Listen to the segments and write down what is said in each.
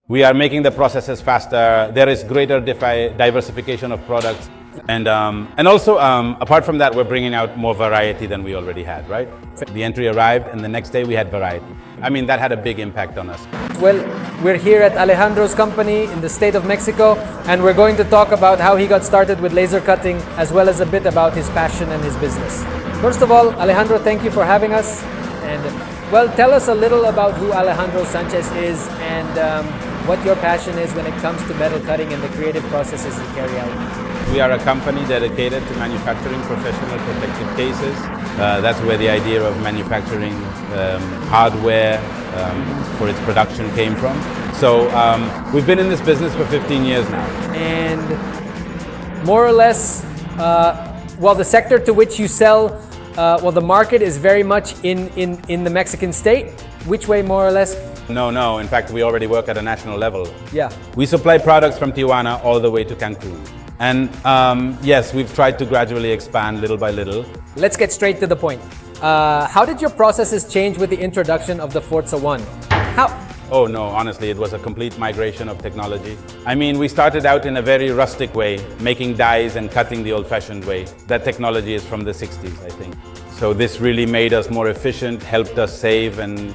We are making the processes faster. There is greater diversification of products. And also, apart from that, we're bringing out more variety than we already had, right? The entry arrived and the next day we had variety. I mean, that had a big impact on us. Well, we're here at Alejandro's company in the state of Mexico, and we're going to talk about how he got started with laser cutting, as well as a bit about his passion and his business. First of all, Alejandro, thank you for having us. And well, tell us a little about who Alejandro Sánchez is and what your passion is when it comes to metal cutting and the creative processes you carry out. We are a company dedicated to manufacturing professional protective cases. That's where the idea of manufacturing hardware for its production came from. So we've been in this business for 15 years now. And more or less, the sector to which you sell, the market is very much in the Mexican state. Which way, more or less? No. In fact, we already work at a national level. Yeah. We supply products from Tijuana all the way to Cancun. And yes, we've tried to gradually expand little by little. Let's get straight to the point. How did your processes change with the introduction of the FORZA ONE? Oh no, honestly, it was a complete migration of technology. I mean, we started out in a very rustic way, making dies and cutting the old-fashioned way. That technology is from the 60s, I think. So this really made us more efficient, helped us save, and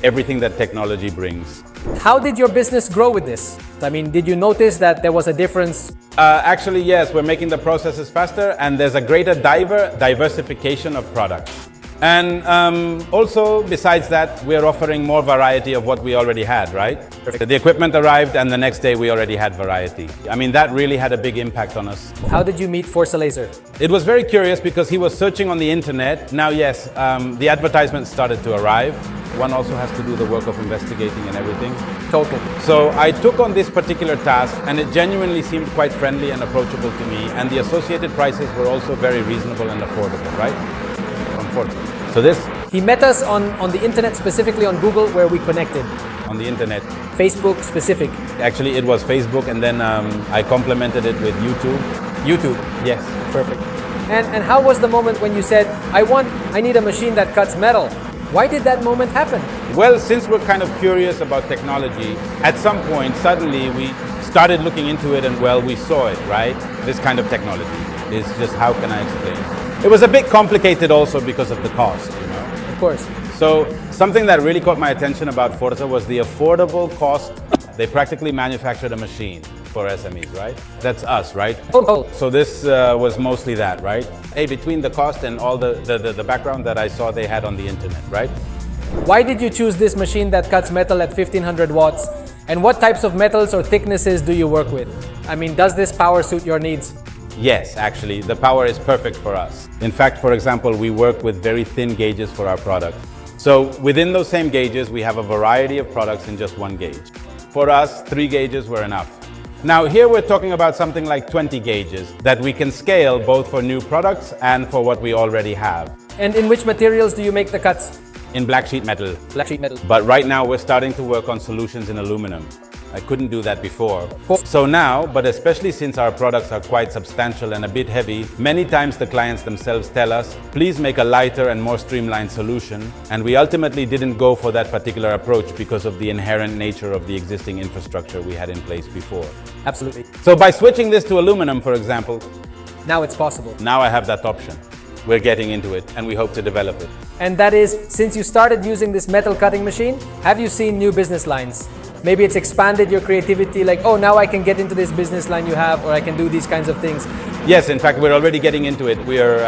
everything that technology brings. How did your business grow with this? I mean, did you notice that there was a difference? Actually, yes, we're making the processes faster and there's a greater diversification of products. And also, besides that, we're offering more variety of what we already had, right? Perfect. The equipment arrived and the next day we already had variety. I mean, that really had a big impact on us. How did you meet FORZA Laser? It was very curious because he was searching on the internet. Now, yes, the advertisements started to arrive. One also has to do the work of investigating and everything. Totally. So I took on this particular task and it genuinely seemed quite friendly and approachable to me, and the associated prices were also very reasonable and affordable, right? From FORZA. So this... He met us on the internet, specifically on Google, where we connected. On the internet. Facebook specific. Actually, it was Facebook, and then I complemented it with YouTube. YouTube? Yes. Perfect. And how was the moment when you said, I need a machine that cuts metal? Why did that moment happen? Well, since we're kind of curious about technology, at some point, suddenly we started looking into it and, well, we saw it, right? This kind of technology is just, how can I explain? It was a bit complicated also because of the cost, you know? Of course. So something that really caught my attention about FORZA was the affordable cost. They practically manufactured a machine for SMEs, right? That's us, right? Oh. So this was mostly that, right? Hey, between the cost and all the background that I saw they had on the internet, right? Why did you choose this machine that cuts metal at 1500 watts? And what types of metals or thicknesses do you work with? I mean, does this power suit your needs? Yes, actually, the power is perfect for us. In fact, for example, we work with very thin gauges for our product. So within those same gauges, we have a variety of products in just one gauge. For us, 3 gauges were enough. Now here we're talking about something like 20 gauges that we can scale both for new products and for what we already have. And in which materials do you make the cuts? In black sheet metal. Black sheet metal. But right now we're starting to work on solutions in aluminum. I couldn't do that before. So now, but especially since our products are quite substantial and a bit heavy, many times the clients themselves tell us, please make a lighter and more streamlined solution. And we ultimately didn't go for that particular approach because of the inherent nature of the existing infrastructure we had in place before. Absolutely. So by switching this to aluminum, for example, now it's possible. Now I have that option. We're getting into it and we hope to develop it. And that is, since you started using this metal cutting machine, have you seen new business lines? Maybe it's expanded your creativity, like, oh, now I can get into this business line you have, or I can do these kinds of things. Yes, in fact, we're already getting into it. We are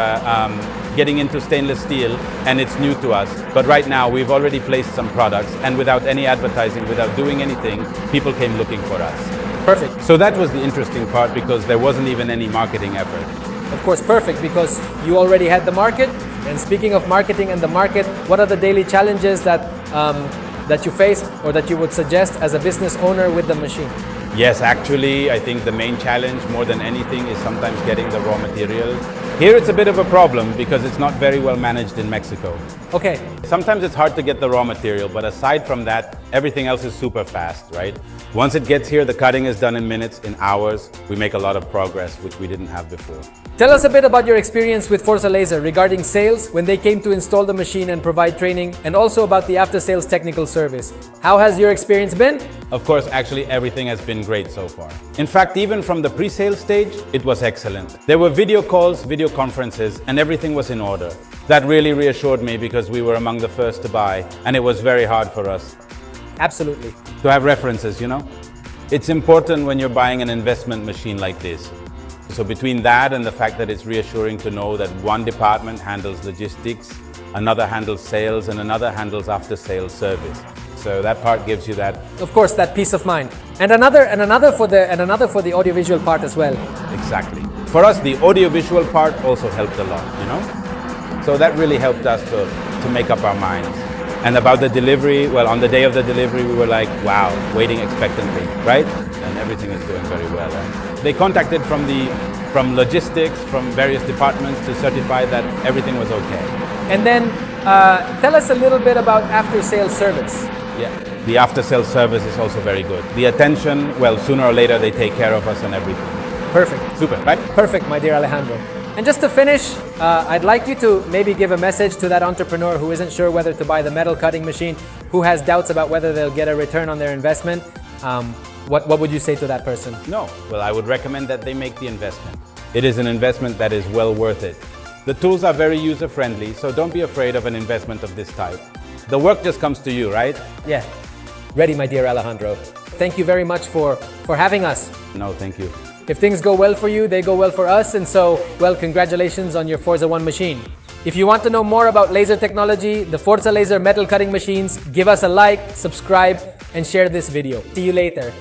getting into stainless steel, and it's new to us. But right now, we've already placed some products, and without any advertising, without doing anything, people came looking for us. Perfect. So that was the interesting part, because there wasn't even any marketing effort. Of course, perfect, because you already had the market. And speaking of marketing and the market, what are the daily challenges that you face or that you would suggest as a business owner with the machine? Yes, actually, I think the main challenge more than anything is sometimes getting the raw material. Here it's a bit of a problem because it's not very well managed in Mexico. Okay. Sometimes it's hard to get the raw material, but aside from that, everything else is super fast, right? Once it gets here, the cutting is done in minutes, in hours. We make a lot of progress, which we didn't have before. Tell us a bit about your experience with FORZA Laser regarding sales, when they came to install the machine and provide training, and also about the after-sales technical service. How has your experience been? Of course, actually everything has been great so far. In fact, even from the pre-sale stage, it was excellent. There were video calls, video conferences, and everything was in order. That really reassured me because we were among the first to buy, and it was very hard for us Absolutely. to have references, you know? It's important when you're buying an investment machine like this. So between that and the fact that it's reassuring to know that one department handles logistics, another handles sales, and another handles after-sales service. So that part gives you that. Of course, that peace of mind. And another for the audiovisual part as well. Exactly. For us, the audiovisual part also helped a lot, you know? So that really helped us to make up our minds. And about the delivery, well, on the day of the delivery, we were like, wow, waiting expectantly, right? And everything is doing very well. They contacted from logistics, from various departments to certify that everything was okay. And then tell us a little bit about after-sales service. Yeah, the after-sales service is also very good. The attention, well, sooner or later they take care of us and everything. Perfect. Super, right? Perfect, my dear Alejandro. And just to finish, I'd like you to maybe give a message to that entrepreneur who isn't sure whether to buy the metal cutting machine, who has doubts about whether they'll get a return on their investment. What would you say to that person? No, well, I would recommend that they make the investment. It is an investment that is well worth it. The tools are very user-friendly, so don't be afraid of an investment of this type. The work just comes to you, right? Yeah. Ready, my dear Alejandro. Thank you very much for having us. No, thank you. If things go well for you, they go well for us, and so, well, congratulations on your FORZA ONE machine. If you want to know more about laser technology, the FORZA Laser metal cutting machines, give us a like, subscribe, and share this video. See you later.